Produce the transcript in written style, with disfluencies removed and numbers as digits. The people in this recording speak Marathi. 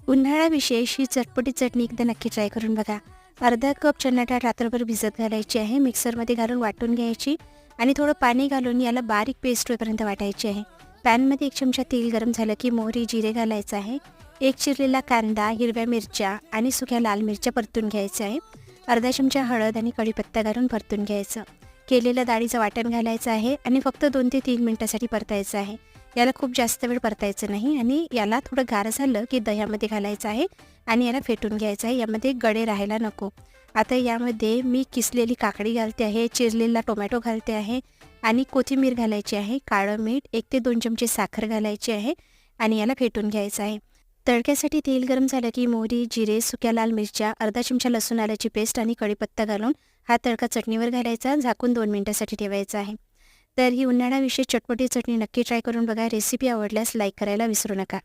उन्हाळ्याविषयी ही चटपटी चटणी एकदा नक्की ट्राय करून बघा. अर्धा कप चणा डाळ रात्रभर भिजत घालायची आहे. मिक्सरमध्ये घालून वाटून घ्यायची आणि थोडं पाणी घालून याला बारीक पेस्ट होईपर्यंत वाटायची आहे. पॅनमध्ये 1 चमचा तेल गरम झालं की मोहरी, जिरे घालायचं आहे. 1 चिरलेला कांदा, हिरव्या मिरच्या आणि सुक्या लाल मिरच्या परतून घ्यायच्या आहे. अर्धा चमचा हळद आणि कढीपत्ता घालून परतून घ्यायचं. केलेलं डाळीचं वाटण घालायचं आहे आणि फक्त 2 ते 3 मिनिटासाठी परतायचं आहे. याला खूप जास्त वेळ परतायचं नाही आणि याला थोडं गार झालं की दह्यामध्ये घालायचं आहे आणि याला फेटून घ्यायचं आहे. यामध्ये गडे राहायला नको. आता यामध्ये मी किसलेली काकडी घालते आहे, चिरलेला टोमॅटो घालते आहे आणि कोथिंबीर घालायची आहे. काळं मीठ, 1 ते 2 चमचे साखर घालायची आहे आणि याला फेटून घ्यायचं आहे. तडक्यासाठी तेल गरम झालं की मोहरी, जिरे, सुक्या लाल मिरच्या, अर्धा चमचा लसूण आल्याची पेस्ट आणि कढीपत्ता घालून हा तडका चटणीवर घालायचा. झाकून 2 मिनिटासाठी ठेवायचा आहे. तर ही उन्हाळ्याविषयी चटपटी चटणी नक्की ट्राय करून बघा. रेसिपी आवडल्यास लाईक करायला विसरू नका.